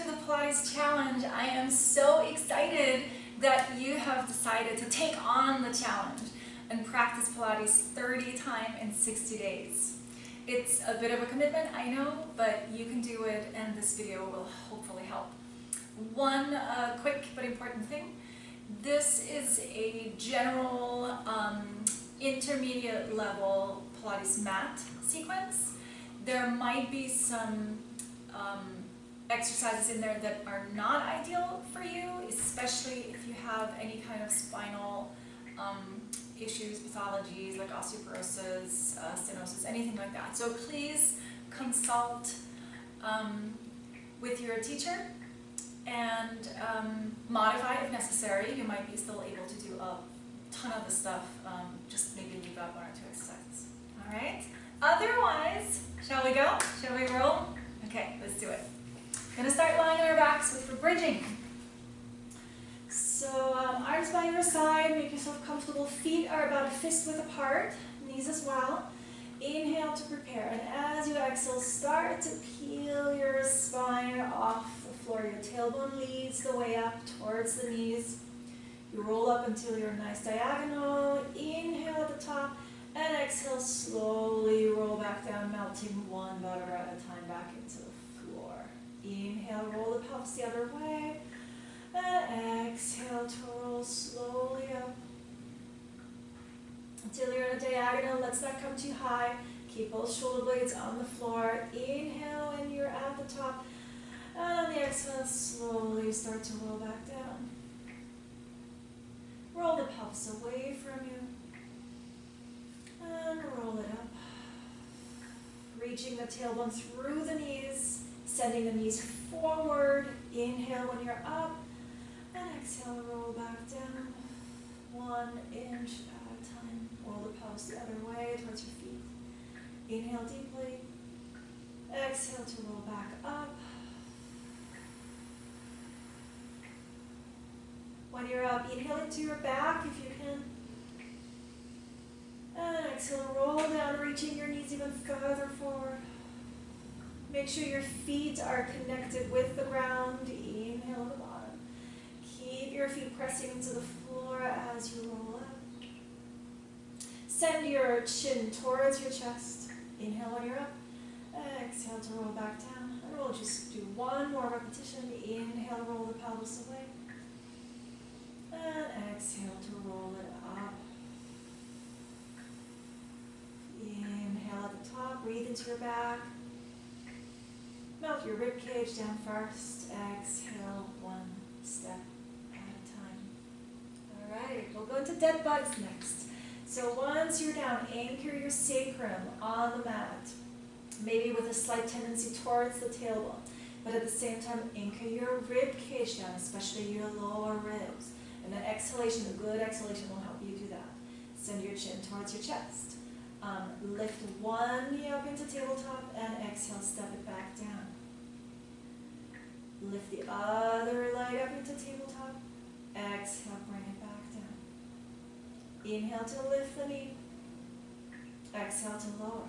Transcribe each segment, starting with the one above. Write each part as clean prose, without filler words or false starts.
to the Pilates challenge. I am so excited that you have decided to take on the challenge and practice Pilates 30 times in 60 days. It's a bit of a commitment, I know, but you can do it, and this video will hopefully help. One quick but important thing. This is a general intermediate level Pilates mat sequence. There might be some exercises in there that are not ideal for you, especially if you have any kind of spinal issues, pathologies like osteoporosis, stenosis, anything like that. So please consult with your teacher and modify if necessary. You might be still able to do a ton of the stuff, just maybe leave out one or two exercises. All right? Otherwise, shall we go? Shall we roll? Okay, let's do it. We're going to start lying on our backs with bridging. So arms by your side, make yourself comfortable. Feet are about a fist width apart, knees as well. Inhale to prepare, and as you exhale, start to peel your spine off the floor. Your tailbone leads the way up towards the knees. You roll up until you're nice diagonal. Inhale at the top, and exhale, slowly roll back down, melting one vertebra at a time back into the floor. Inhale, roll the pelvis the other way, and exhale to roll slowly up until you're in a diagonal. Let's not come too high. Keep both shoulder blades on the floor. Inhale, and you're at the top. And on the exhale, slowly start to roll back down. Roll the pelvis away from you. And roll it up. Reaching the tailbone through the knees. Sending the knees forward. Inhale when you're up. And exhale, roll back down. 1 inch at a time. Roll the pelvis the other way towards your feet. Inhale deeply. Exhale to roll back up. When you're up, inhale into your back if you can. And exhale, roll down, reaching your knees even further forward. Make sure your feet are connected with the ground. Inhale at the bottom. Keep your feet pressing into the floor as you roll up. Send your chin towards your chest. Inhale when you're up. Exhale to roll back down. And we'll just do one more repetition. Inhale, roll the pelvis away. And exhale to roll it up. Inhale at the top. Breathe into your back. Melt your rib cage down first. Exhale one step at a time. All right, we'll go into dead bugs next. So once you're down, anchor your sacrum on the mat, maybe with a slight tendency towards the tailbone, but at the same time, anchor your rib cage down, especially your lower ribs. And an exhalation, a good exhalation will help you do that. Send your chin towards your chest. Lift one knee up into tabletop and exhale, step it back down. Lift the other leg up into tabletop. Exhale, bring it back down. Inhale to lift the knee. Exhale to lower.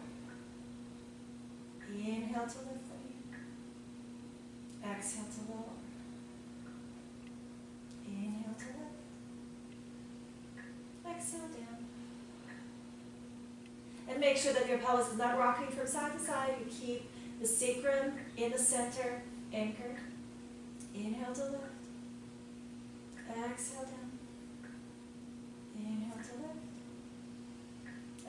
Inhale to lift the knee. Exhale to lower. Inhale to lift. Exhale down. And make sure that your pelvis is not rocking from side to side. You keep the sacrum in the center, anchored. Inhale to lift. Exhale down. Inhale to lift.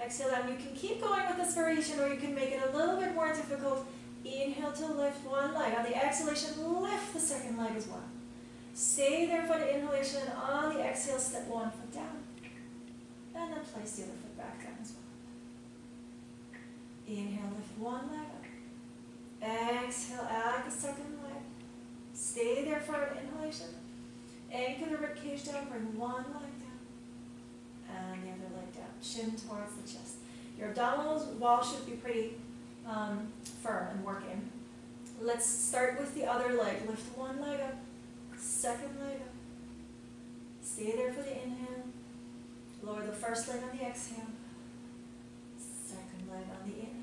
Exhale down. You can keep going with this variation, or you can make it a little bit more difficult. Inhale to lift one leg. On the exhalation, lift the second leg as well. Stay there for the inhalation. On the exhale, step one foot down. And then place the other foot back down as well. Inhale, lift one leg up. Exhale, add the second leg. Stay there for an inhalation. Anchor the rib cage down, bring one leg down. And the other leg down. Chin towards the chest. Your abdominal wall should be pretty firm and working. Let's start with the other leg. Lift one leg up. Second leg up. Stay there for the inhale. Lower the first leg on the exhale. Second leg on the inhale.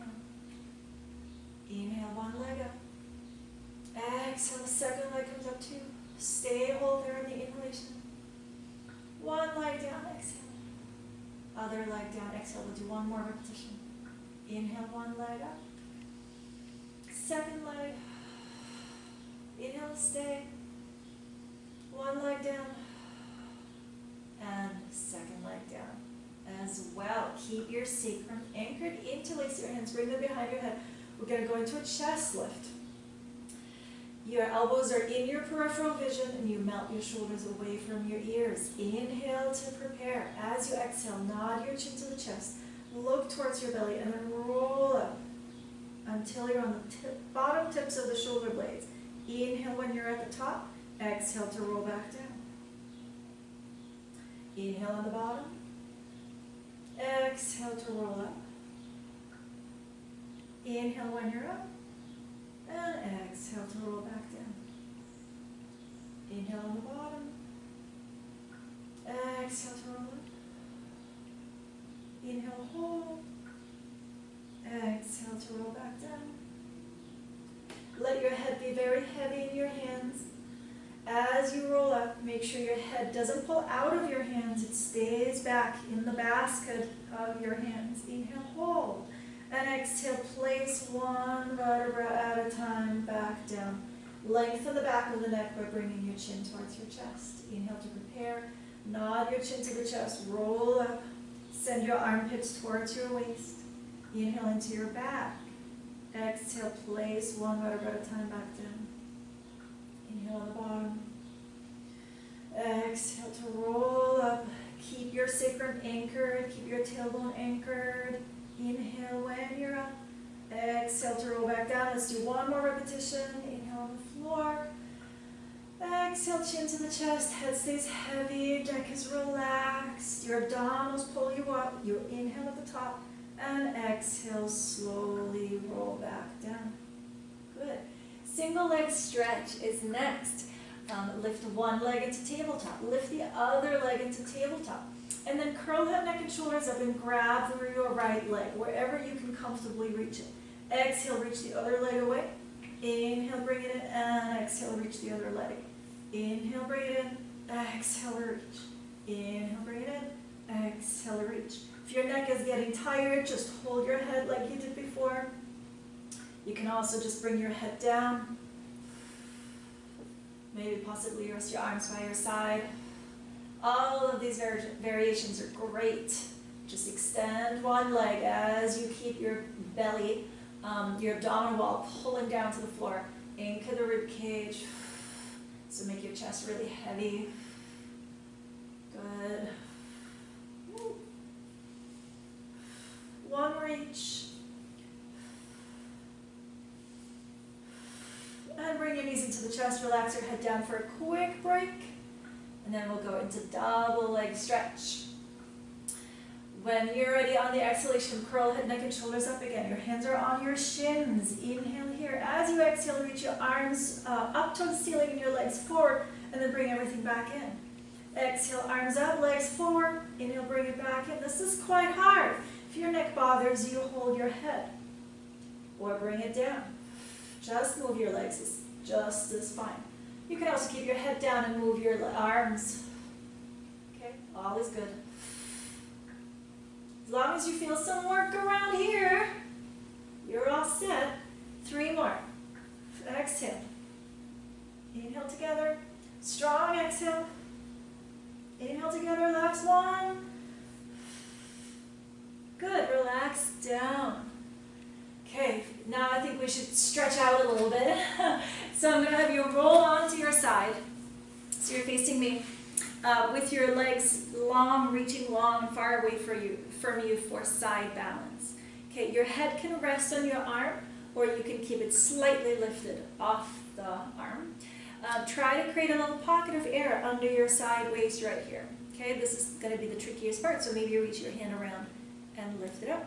Inhale one leg up. Exhale the second leg Stay, hold there in the inhalation. One leg down, exhale. Other leg down, exhale. We'll do one more repetition. Inhale, one leg up. Second leg. Inhale, stay. One leg down. And second leg down as well. Keep your sacrum anchored. Interlace your hands, bring them behind your head. We're going to go into a chest lift. Your elbows are in your peripheral vision and you melt your shoulders away from your ears. Inhale to prepare. As you exhale, nod your chin to the chest. Look towards your belly and then roll up until you're on the bottom tips of the shoulder blades. Inhale when you're at the top. Exhale to roll back down. Inhale on the bottom. Exhale to roll up. Inhale when you're up. And exhale to roll back down. Inhale on the bottom. Exhale to roll up. Inhale, hold. Exhale to roll back down. Let your head be very heavy in your hands. As you roll up, make sure your head doesn't pull out of your hands. It stays back in the basket of your hands. Inhale, hold. And exhale, place one vertebra at a time back down. Lengthen the back of the neck by bringing your chin towards your chest. Inhale to prepare. Nod your chin to the chest. Roll up. Send your armpits towards your waist. Inhale into your back. Exhale, place one vertebra at a time back down. Inhale on the bottom. Exhale to roll up. Keep your sacrum anchored. Keep your tailbone anchored. Inhale when you're up. Exhale to roll back down. Let's do one more repetition. Inhale on the floor. Exhale, chin to the chest. Head stays heavy. Neck is relaxed. Your abdominals pull you up. You inhale at the top. And exhale, slowly roll back down. Good. Single leg stretch is next. Lift one leg into tabletop. Lift the other leg into tabletop. And then curl head, neck, and shoulders up and grab through your right leg, wherever you can comfortably reach it. Exhale, reach the other leg away. Inhale, bring it in, and exhale, reach the other leg. Inhale, bring it in, exhale, reach. Inhale, bring it in, exhale, reach. If your neck is getting tired, just hold your head like you did before. You can also just bring your head down. Maybe possibly rest your arms by your side. All of these variations are great. Just extend one leg as you keep your belly, your abdominal wall pulling down to the floor. Anchor the rib cage. So make your chest really heavy. Good. One reach. And bring your knees into the chest. Relax your head down for a quick break. And then we'll go into double leg stretch. When you're ready on the exhalation, curl head, neck, and shoulders up again. Your hands are on your shins. Inhale here. As you exhale, reach your arms up to the ceiling and your legs forward, and then bring everything back in. Exhale, arms up, legs forward. Inhale, bring it back in. This is quite hard. If your neck bothers you, hold your head or bring it down. Just move your legs. It's just as fine. You can also keep your head down and move your arms. Okay, all is good. As long as you feel some work around here, you're all set. 3 more. Exhale. Inhale together. Strong exhale. Inhale together. Last one. Good. Relax down. Okay, now I think we should stretch out a little bit. So I'm going to have you roll onto your side. So you're facing me with your legs long, reaching long and far away from you for side balance. Okay, your head can rest on your arm, or you can keep it slightly lifted off the arm. Try to create a little pocket of air under your side waist right here. Okay, this is going to be the trickiest part, so maybe you reach your hand around and lift it up.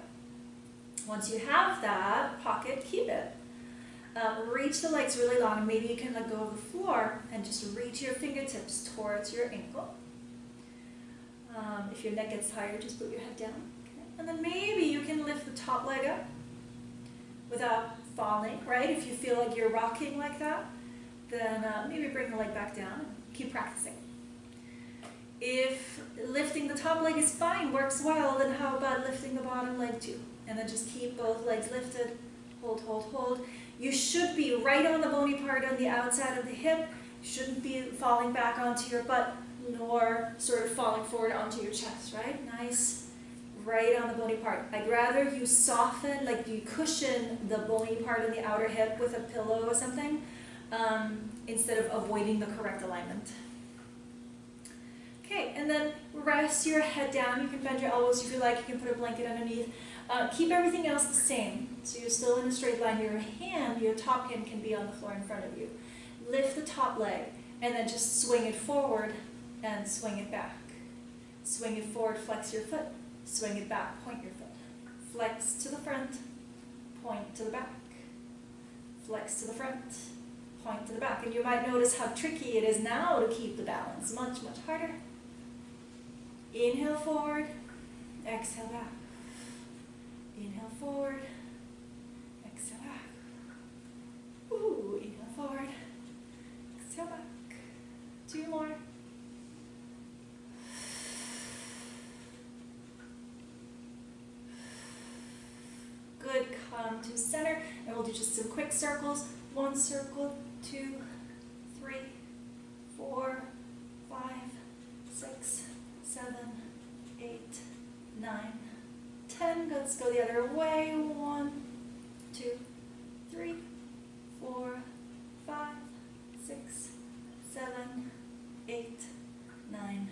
Once you have that pocket, keep it. Reach the legs really long, and maybe you can let go of the floor and just reach your fingertips towards your ankle. If your neck gets tired, just put your head down. Okay. And then maybe you can lift the top leg up without falling, right? If you feel like you're rocking like that, then maybe bring the leg back down and keep practicing. If lifting the top leg is fine, works well, then how about lifting the bottom leg too? And then just keep both legs lifted, hold, hold, hold. You should be right on the bony part on the outside of the hip. You shouldn't be falling back onto your butt, nor sort of falling forward onto your chest, right? Nice, right on the bony part. I'd rather you soften, like you cushion the bony part of the outer hip with a pillow or something, instead of avoiding the correct alignment. Okay, and then rest your head down. You can bend your elbows if you like. You can put a blanket underneath. Keep everything else the same. So you're still in a straight line. Your top hand can be on the floor in front of you. Lift the top leg and then just swing it forward and swing it back. Swing it forward, flex your foot. Swing it back, point your foot. Flex to the front, point to the back. Flex to the front, point to the back. And you might notice how tricky it is now to keep the balance. Much, much harder. Inhale forward, exhale back. Inhale forward, exhale back. Ooh, inhale forward, exhale back. 2 more. Good, come to center, and we'll do just some quick circles. 1 circle, 2, 3, 4, 5, 6, 7, 8, 9, 10. Let's go the other way. 1, 2, 3, 4, 5, 6, 7, 8, 9,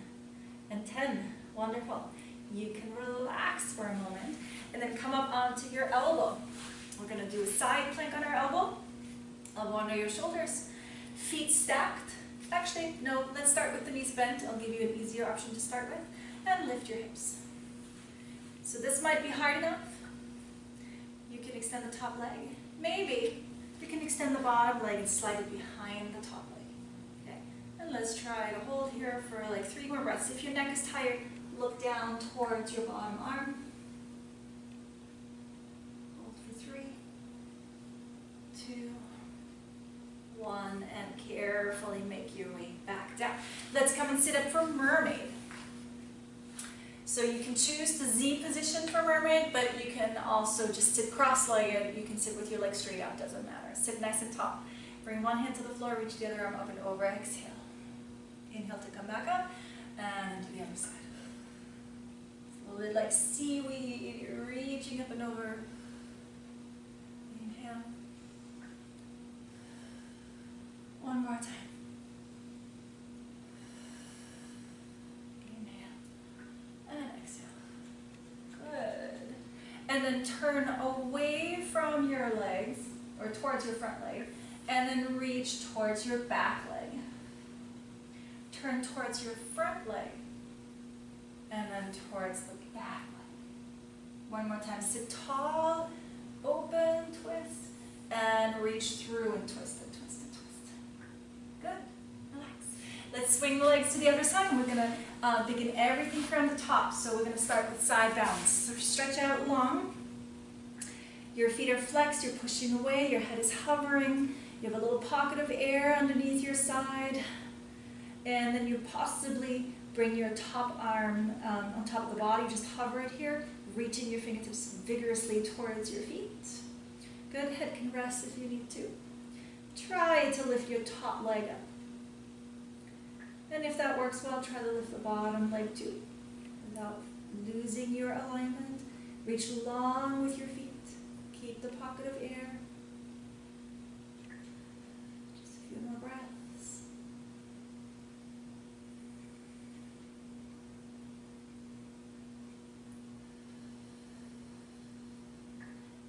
and 10. Wonderful. You can relax for a moment and then come up onto your elbow. We're going to do a side plank on our elbow. Elbow under your shoulders. Feet stacked. Actually, no, let's start with the knees bent. I'll give you an easier option to start with. And lift your hips. So this might be hard enough. You can extend the top leg. Maybe you can extend the bottom leg and slide it behind the top leg. Okay. And let's try to hold here for like 3 more breaths. If your neck is tired, look down towards your bottom arm. Hold for 3, 2, 1, and carefully make your way back down. Let's come and sit up for mermaid. So you can choose the Z position for mermaid, but you can also just sit cross-legged. You can sit with your legs straight out, doesn't matter. Sit nice and tall. Bring one hand to the floor, reach the other arm up and over. Exhale. Inhale to come back up, and to the other side. It's a little bit like seaweed. You're reaching up and over. Inhale. One more time. And then turn away from your legs, or towards your front leg, and then reach towards your back leg. Turn towards your front leg, and then towards the back leg. One more time. Sit tall, open, twist, and reach through and twist and twist and twist. Good. Relax. Let's swing the legs to the other side, and we're going to begin everything from the top. So we're going to start with side balance. So stretch out long. Your feet are flexed, you're pushing away, your head is hovering. You have a little pocket of air underneath your side. And then you possibly bring your top arm on top of the body, just hover it here, reaching your fingertips vigorously towards your feet. Good, head can rest if you need to. Try to lift your top leg up. And if that works well, try to lift the bottom leg too, without losing your alignment. Reach long with your feet. Keep the pocket of air. Just a few more breaths.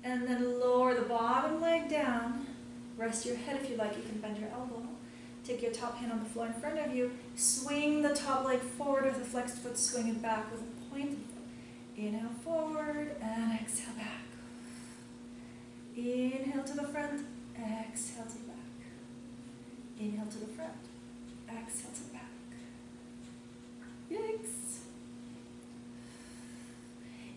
And then lower the bottom leg down. Rest your head if you like. You can bend your elbow. Take your top hand on the floor in front of you. Swing the top leg forward with the flexed foot. Swing it back with a pointed foot. Inhale forward and exhale back. Inhale to the front, exhale to the back. Inhale to the front, exhale to the back. Yikes.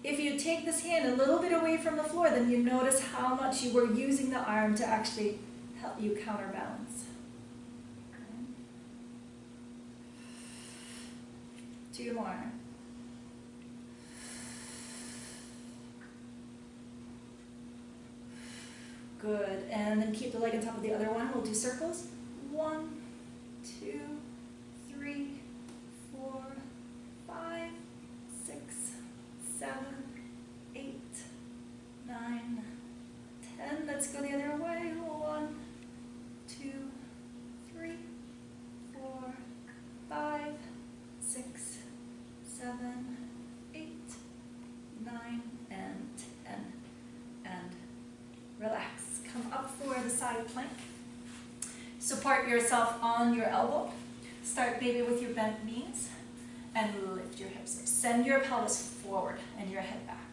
If you take this hand a little bit away from the floor, then you notice how much you were using the arm to actually help you counterbalance. 2 more. Good, and then keep the leg on top of the other one. We'll do circles. 1, 2, 3, 4, 5, 6, 7, 8, 9, 10. Let's go the other way. 1, 2, 3, 4, 5, 6, 7, 8, 9, and 10. And relax. Come up for the side plank. Support yourself on your elbow. Start maybe with your bent knees and lift your hips up. Send your pelvis forward and your head back.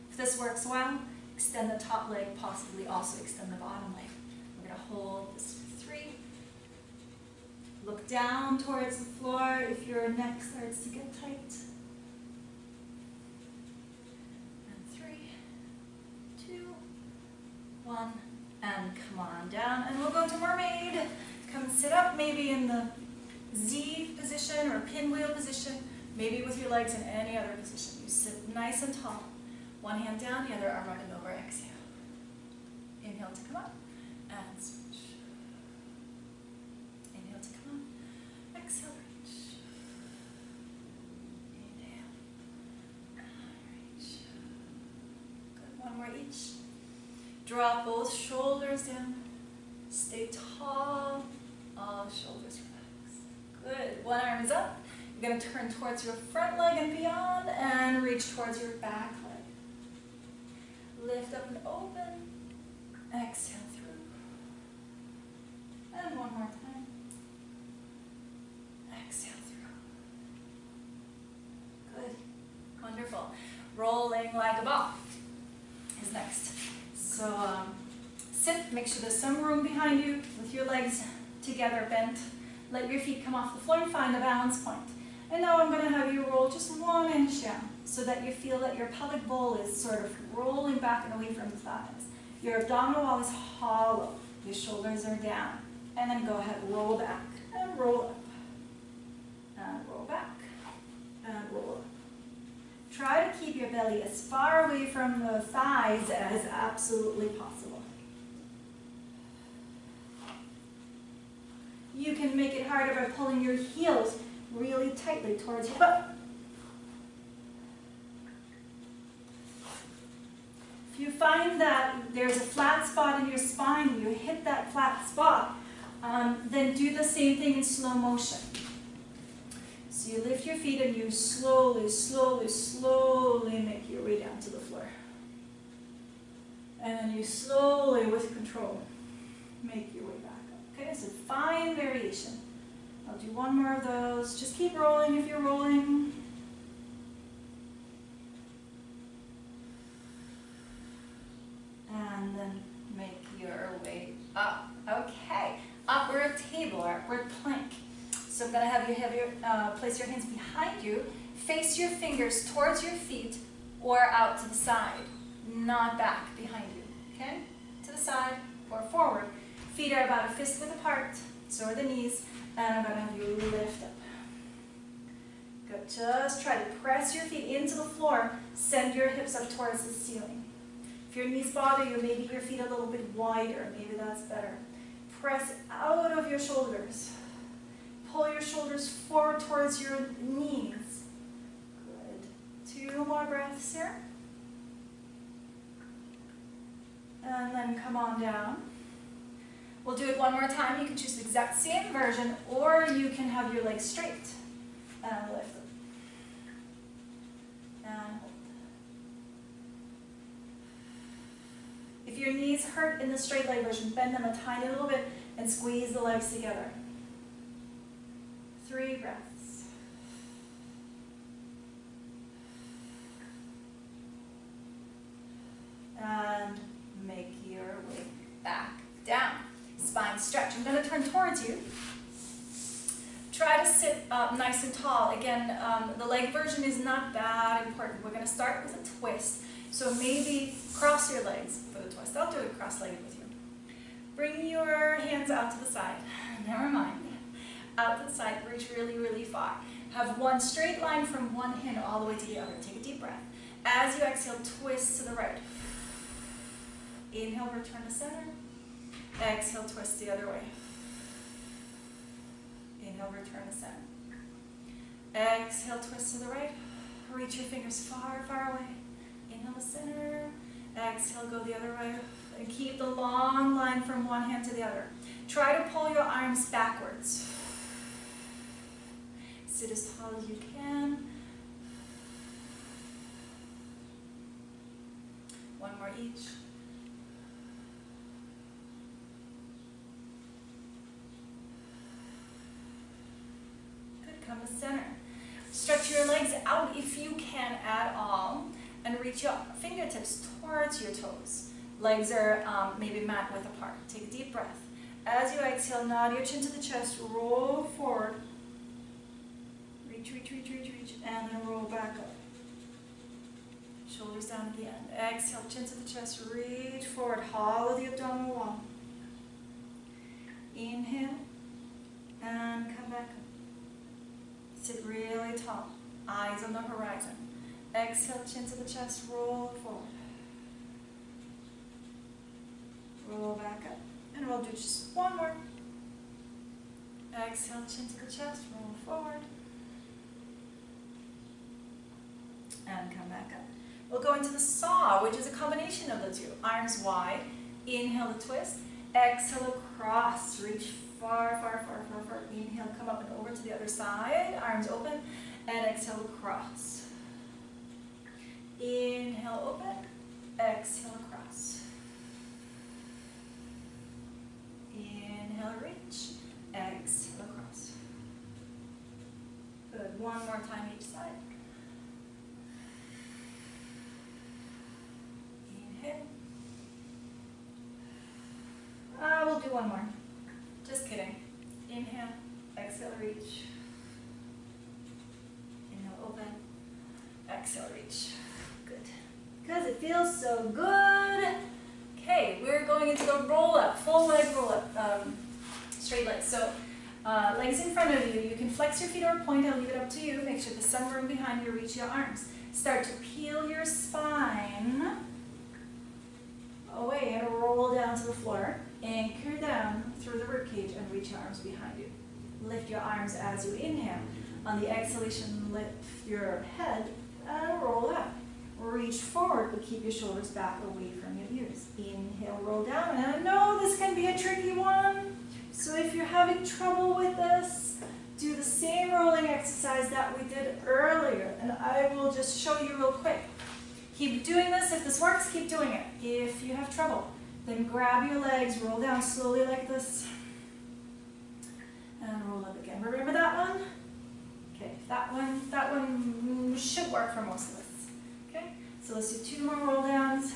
If this works well, extend the top leg, possibly also extend the bottom leg. We're going to hold this for 3. Look down towards the floor if your neck starts to get tight. And 3, 2, 1. And come on down, and we'll go to mermaid. Come sit up, maybe in the Z position or pinwheel position, maybe with your legs in any other position. You sit nice and tall. One hand down, the other arm up and over. Exhale. Inhale to come up, and switch. Inhale to come up, exhale, reach. Inhale, reach. Good, one more each. Drop both shoulders down. Stay tall. All shoulders relax. Good. One arm is up. You're going to turn towards your front leg and beyond and reach towards your back leg. Lift up and open. Exhale through. And one more time. Exhale through. Good. Wonderful. Rolling like a ball is next. So sit, make sure there's some room behind you with your legs together bent. Let your feet come off the floor and find a balance point. And now I'm going to have you roll just 1 inch down so that you feel that your pelvic bowl is sort of rolling back and away from the thighs. Your abdominal wall is hollow. Your shoulders are down. And then go ahead, roll back and roll up. And roll back and roll up. Try to keep your belly as far away from the thighs as absolutely possible. You can make it harder by pulling your heels really tightly towards your butt. If you find that there's a flat spot in your spine, you hit that flat spot, then do the same thing in slow motion. So you lift your feet and you slowly, slowly, slowly make your way down to the floor. And then you slowly, with control, make your way back up. Okay, so fine variation. I'll do one more of those. Just keep rolling if you're rolling. And then make your way up. Okay, upward table, upward plank. So I'm going to have you place your hands behind you, face your fingers towards your feet or out to the side, not back behind you, okay? To the side or forward. Feet are about a fist width apart, so are the knees, and I'm going to have you lift up. Good, just try to press your feet into the floor, send your hips up towards the ceiling. If your knees bother you, maybe your feet a little bit wider, maybe that's better. Press out of your shoulders. Pull your shoulders forward towards your knees. Good. 2 more breaths here. And then come on down. We'll do it one more time. You can choose the exact same version, or you can have your legs straight. And lift them. And hold. If your knees hurt in the straight leg version, bend them a tiny little bit and squeeze the legs together. 3 breaths. And make your way back down. Spine stretch. I'm going to turn towards you. Try to sit up nice and tall. Again, the leg version is not that important. We're going to start with a twist. So maybe cross your legs for the twist. I'll do it cross-legged with you. Bring your hands out to the side. Never mind. out to the side, reach really, really far. Have one straight line from one hand all the way to the other. Take a deep breath. As you exhale, twist to the right. Inhale, return to center. Exhale, twist the other way. Inhale, return to center. Exhale, twist to the right. Reach your fingers far, far away. Inhale to center. Exhale, go the other way. And keep the long line from one hand to the other. Try to pull your arms backwards. Sit as tall as you can. One more each. Good, come to center. Stretch your legs out if you can at all, and reach your fingertips towards your toes. Legs are maybe mat width apart. Take a deep breath. As you exhale, nod your chin to the chest, roll forward. Reach, reach, reach, reach, reach, and then roll back up. Shoulders down at the end. Exhale, chin to the chest, reach forward, hollow the abdominal wall. Inhale, and come back up. Sit really tall, eyes on the horizon. Exhale, chin to the chest, roll forward. Roll back up. And we'll do just one more. Exhale, chin to the chest, roll forward. And come back up. We'll go into the saw, which is a combination of the two. Arms wide. Inhale to twist. Exhale, across. Reach far, far, far, far, far. Inhale, come up and over to the other side. Arms open. And exhale, across. Inhale, open. Exhale, across. Inhale, reach. Exhale, across. Good. One more time each side. Inhale. We'll do one more. Just kidding. Inhale. Exhale, reach. Inhale, open. Exhale, reach. Good. Because it feels so good. Okay, we're going into the roll up, full leg roll up, straight legs. So legs in front of you. You can flex your feet or point. I'll leave it up to you. Make sure there's some room behind you. Reach your arms. Start to peel your spine away and roll down to the floor. Anchor down through the ribcage and reach your arms behind you. Lift your arms as you inhale. On the exhalation, lift your head and roll up. Reach forward, but keep your shoulders back away from your ears. Inhale, roll down. And I know this can be a tricky one. So if you're having trouble with this, do the same rolling exercise that we did earlier. And I will just show you real quick. Keep doing this. If this works, keep doing it. If you have trouble, then grab your legs, roll down slowly like this, and roll up again. Remember that one? Okay, that one should work for most of us. Okay, so let's do 2 more roll downs.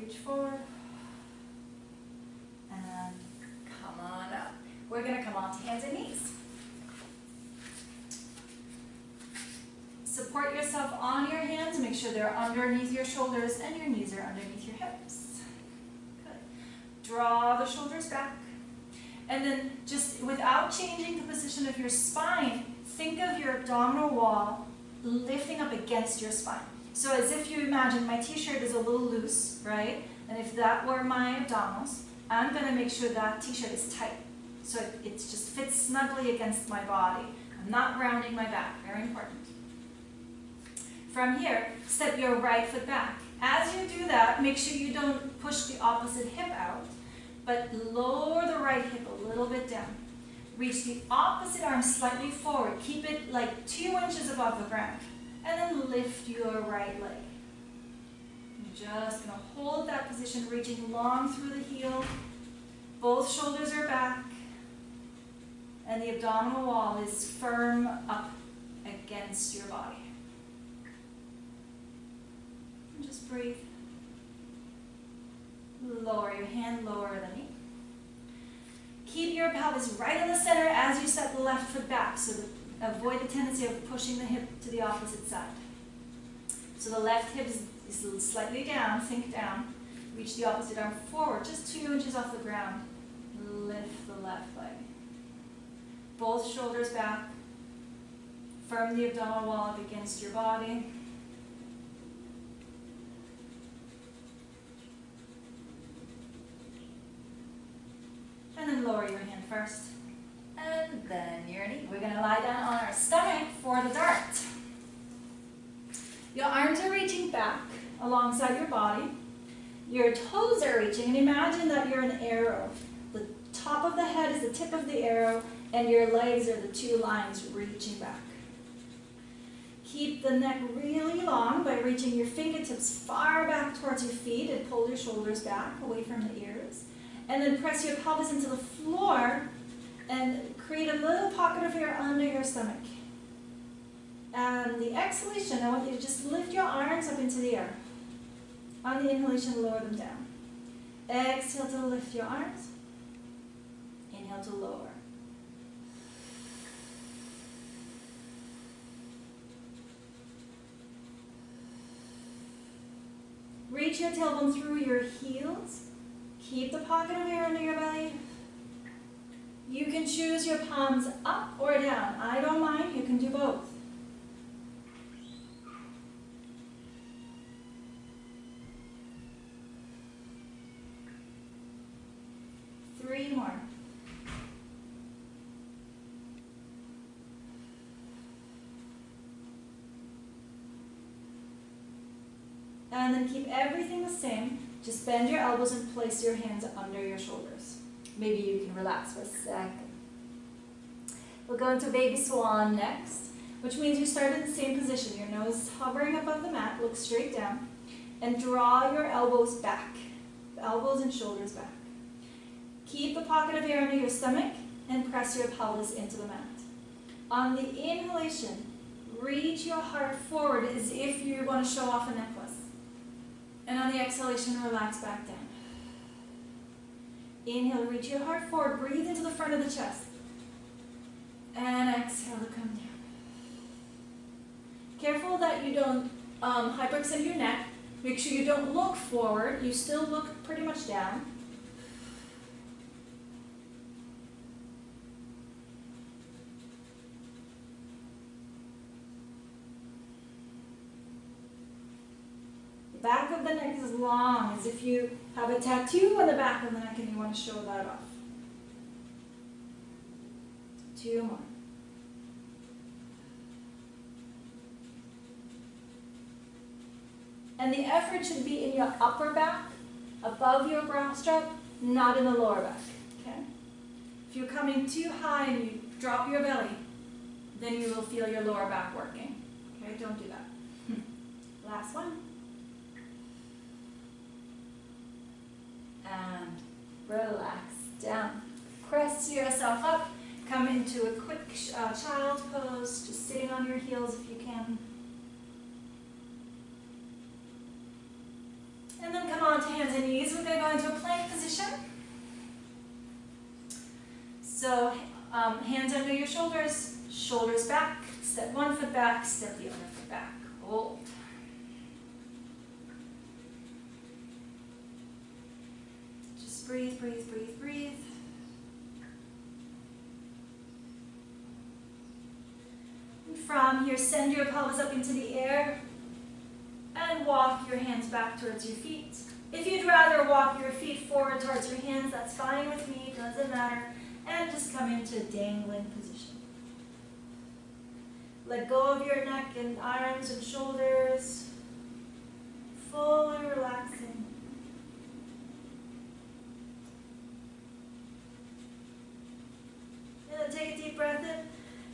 Reach forward and come on up. We're going to come onto hands and knees. Support yourself on your hands. Make sure they're underneath your shoulders and your knees are underneath your hips. Good. Draw the shoulders back. And then just without changing the position of your spine, think of your abdominal wall lifting up against your spine. So as if you imagine my t-shirt is a little loose, right? And if that were my abdominals, I'm going to make sure that t-shirt is tight. So it just fits snugly against my body. I'm not rounding my back, very important. From here, step your right foot back. As you do that, make sure you don't push the opposite hip out, but lower the right hip a little bit down. Reach the opposite arm slightly forward. Keep it like 2 inches above the ground. And then lift your right leg. You're just going to hold that position, reaching long through the heel. Both shoulders are back. And the abdominal wall is firm up against your body. And just breathe. lower your hand, lower the knee. Keep your pelvis right in the center as you set the left foot back, so that avoid the tendency of pushing the hip to the opposite side. So the left hip is slightly down, sink down. Reach the opposite arm forward, just 2 inches off the ground. Lift the left leg. Both shoulders back. Firm the abdominal wall up against your body. And then lower your hand first. And then your knee. We're going to lie down on our stomach for the dart. Your arms are reaching back alongside your body. Your toes are reaching, and imagine that you're an arrow. The top of the head is the tip of the arrow, and your legs are the 2 lines reaching back. Keep the neck really long by reaching your fingertips far back towards your feet and pull your shoulders back away from the ears. And then press your pelvis into the floor and create a little pocket of air under your stomach. And the exhalation, I want you to just lift your arms up into the air. On the inhalation, lower them down. Exhale to lift your arms. Inhale to lower. Reach your tailbone through your heels. Keep the pocket of air under your belly. You can choose your palms up or down. I don't mind, you can do both. 3 more. And then keep everything the same. Just bend your elbows and place your hands under your shoulders. Maybe you can relax for a second. We'll go into baby swan next, which means you start in the same position. Your nose is hovering above the mat, look straight down, and draw your elbows back. Elbows and shoulders back. Keep the pocket of air under your stomach and press your pelvis into the mat. On the inhalation, reach your heart forward as if you want to show off a necklace. And on the exhalation, relax back down. Inhale, reach your heart forward. Breathe into the front of the chest. And exhale to come down. Careful that you don't hyperextend your neck. Make sure you don't look forward. You still look pretty much down. The back of the neck is as long as if you have a tattoo on the back of the neck and you want to show that off. 2 more. And the effort should be in your upper back, above your bra strap, not in the lower back. Okay? If you're coming too high and you drop your belly, then you will feel your lower back working. Okay? Don't do that. Last one. And relax down. Press yourself up. Come into a quick child pose, just sitting on your heels if you can. And then come on to hands and knees. We're going to go into a plank position. So hands under your shoulders, shoulders back. Step 1 foot back, step the other foot back. Hold. Just breathe, breathe, breathe, breathe. And from here, send your pelvis up into the air. And walk your hands back towards your feet. If you'd rather walk your feet forward towards your hands, that's fine with me, doesn't matter. And just come into a dangling position. Let go of your neck and arms and shoulders. Fully relaxing. And then take a deep breath in.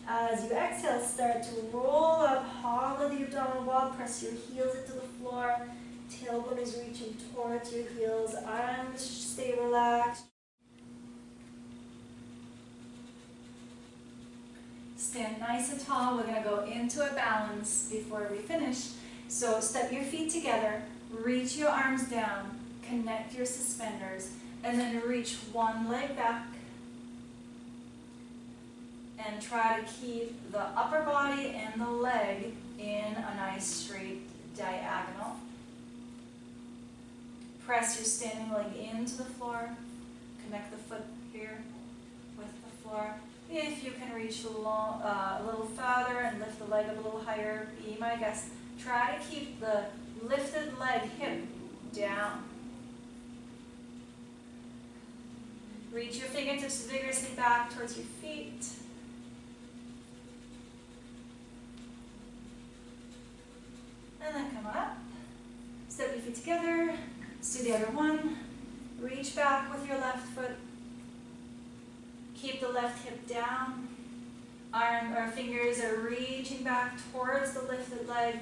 As you exhale, start to roll up, hollow the abdominal wall, press your heels into the floor. Tailbone is reaching towards your heels, arms stay relaxed. Stand nice and tall. We're going to go into a balance before we finish. So step your feet together, reach your arms down, connect your suspenders, and then reach one leg back. And try to keep the upper body and the leg in a nice straight diagonal. Press your standing leg into the floor. Connect the foot here with the floor. If you can reach a little farther and lift the leg up a little higher, be my guest. Try to keep the lifted leg hip down. Reach your fingertips vigorously back towards your feet. And then come up. Step your feet together. Let's do the other one. Reach back with your left foot. Keep the left hip down. Arm or fingers are reaching back towards the lifted leg.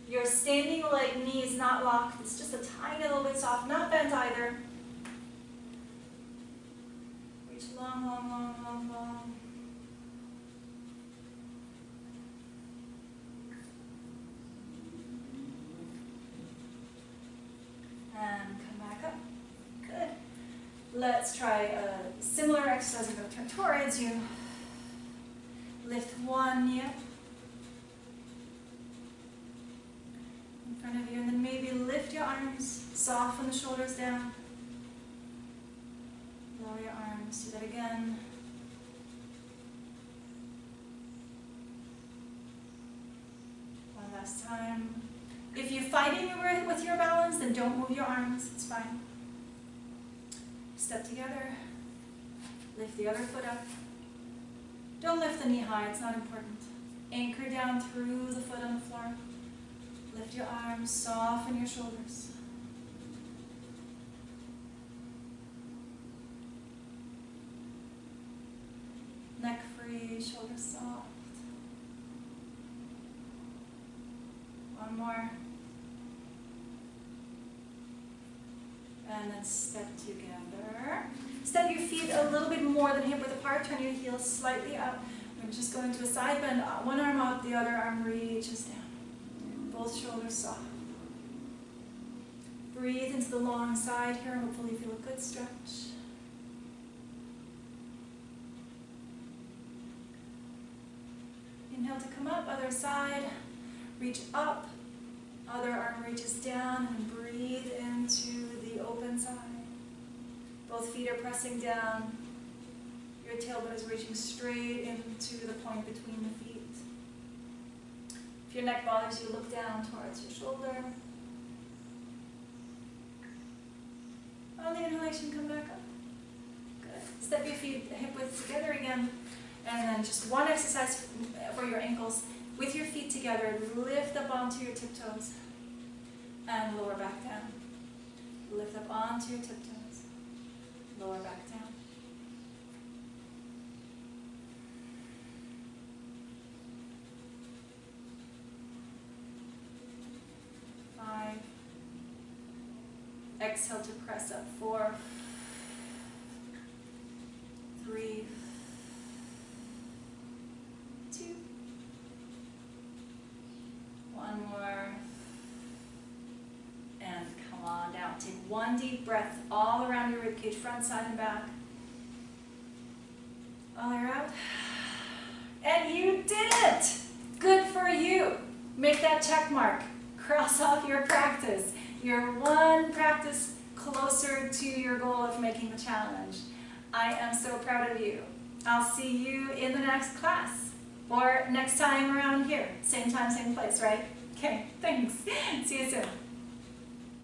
Your standing leg knee is not locked. It's just a tiny little bit soft, not bent either. Reach long, long, long, long, long. And come back up. Good. Let's try a similar exercise. I'm going to turn towards you. Lift one knee up in front of you, and then maybe lift your arms, soften the shoulders down. Lower your arms. Do that again. One last time. If you're fighting with your balance, then don't move your arms. It's fine. Step together. Lift the other foot up. Don't lift the knee high. It's not important. Anchor down through the foot on the floor. Lift your arms. Soften your shoulders. Neck free. Shoulders soft. One more. And then step together. Step your feet a little bit more than hip width apart. Turn your heels slightly up. We're just going to a side bend. One arm up, the other arm reaches down. Both shoulders soft. Breathe into the long side here. Hopefully you feel a good stretch. Inhale to come up, other side. Reach up. Other arm reaches down, and breathe into the open side. Both feet are pressing down. Your tailbone is reaching straight into the point between the feet. If your neck bothers you, look down towards your shoulder. On the inhalation, come back up. Good. Step your feet hip width together again. And then just one exercise for your ankles. With your feet together, lift up onto your tiptoes and lower back down. Lift up onto your tiptoes, lower back down. Five. Exhale to press up. 4, 3, 2. One more. And come on down. Take one deep breath all around your ribcage, front, side, and back. All air out. And you did it! Good for you. Make that check mark. Cross off your practice. You're one practice closer to your goal of making the challenge. I am so proud of you. I'll see you in the next class. Or next time around here. Same time, same place, right? Okay, thanks. See you soon.